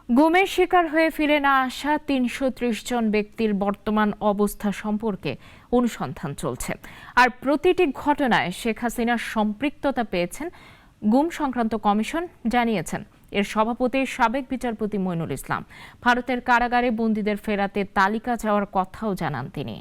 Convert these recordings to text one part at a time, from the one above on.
গুমের শিকার হয়ে ফিরে না আসা ৩৩০ জন ব্যক্তির বর্তমান অবস্থা সম্পর্কে অনুসন্ধান চলছে। আর প্রতিটি ঘটনায় শেখ হাসিনার সম্পৃক্ততা পেয়েছেন গুম সংক্রান্ত কমিশন জানিয়েছেন এর সভাপতি সাবেক বিচারপতি মইনুল ইসলাম। ভারতের কারাগারে বন্দীদের ফেরাতে তালিকা চাওয়ার কথাও জানান তিনি।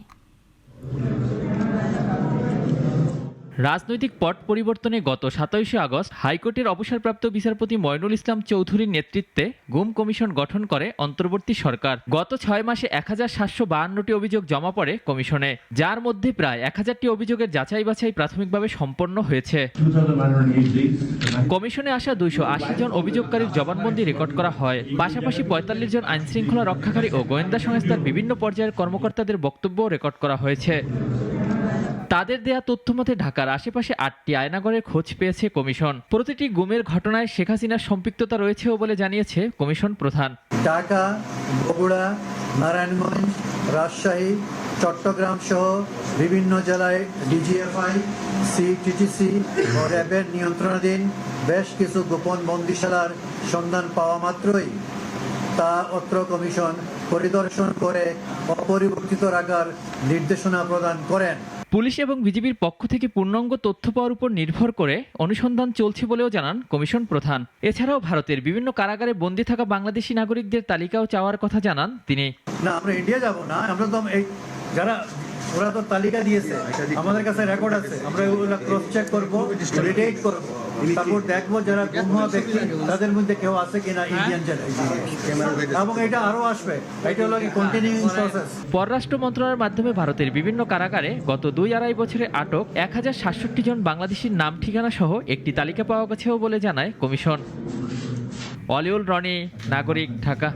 রাজনৈতিক পট পরিবর্তনে গত ২৭শে আগস্ট হাইকোর্টের অবসরপ্রাপ্ত বিচারপতি মইনুল ইসলাম চৌধুরীর নেতৃত্বে গুম কমিশন গঠন করে অন্তর্বর্তী সরকার। গত ৬ মাসে ১৭৫২টি অভিযোগ জমা পড়ে কমিশনে, যার মধ্যে প্রায় ১০০০টি অভিযোগের যাচাই বাছাই প্রাথমিকভাবে সম্পন্ন হয়েছে। কমিশনে আসা ২৮০ জন অভিযোগকারীর জবানবন্দি রেকর্ড করা হয়। পাশাপাশি ৪৫ জন আইনশৃঙ্খলা রক্ষাকারী ও গোয়েন্দা সংস্থার বিভিন্ন পর্যায়ের কর্মকর্তাদের বক্তব্য রেকর্ড করা হয়েছে। তাদের দেয়া তথ্যমতে ঢাকার আশেপাশে ৮টি আয়নাগরের খোঁজ পেয়েছে কমিশন। প্রতিটি গুমের ঘটনায় শেখ হাসিনার সম্পৃক্ততা রয়েছেও বলে জানিয়েছে কমিশন প্রধান। ঢাকা, বগুড়া, নারায়ণগঞ্জ, রাজশাহী, চট্টগ্রাম সহ বিভিন্ন জেলায় ডিজিএফআই, সিটিটিসি ও র্যাবের নিয়ন্ত্রণাধীন বেশ কিছু গোপন বন্দিশালার সন্ধান পাওয়া মাত্রই তা অত্র কমিশন পরিদর্শন করে অপরিবর্তিত রাখার নির্দেশনা প্রদান করেন। পুলিশ এবং বিজিবির পক্ষ থেকে পূর্ণাঙ্গ তথ্য পাওয়ার উপর নির্ভর করে অনুসন্ধান চলছে বলেও জানান কমিশন প্রধান। এছাড়াও ভারতের বিভিন্ন কারাগারে বন্দী থাকা বাংলাদেশি নাগরিকদের তালিকাও চাওয়ার কথা জানান তিনি। না, আমরা ইন্ডিয়া যাব না, আমরা তো এই যারা ওরা তো তালিকা দিয়েছে, আমাদের কাছে রেকর্ড আছে, আমরা ওগুলো ক্রস চেক করবো, রিডেট করবো, তারপর দেখবো যারা গুম হওয়া ব্যক্তি তাদের মধ্যে কেউ আছে কিনা ইন্ডিয়ান জেলায়, এবং এটা আরো আসবে। এটা হলো কন্টিনিউইং প্রসেস। পররাষ্ট্র মন্ত্রণালয়ের মাধ্যমে ভারতের বিভিন্ন কারাগারে গত ২-২.৫ বছরে আটক ১০৬৭ জন বাংলাদেশির নাম ঠিকানা সহ একটি তালিকা পাওয়া গেছেও বলে জানায় কমিশন। অলিউল রনি, নাগরিক, ঢাকা।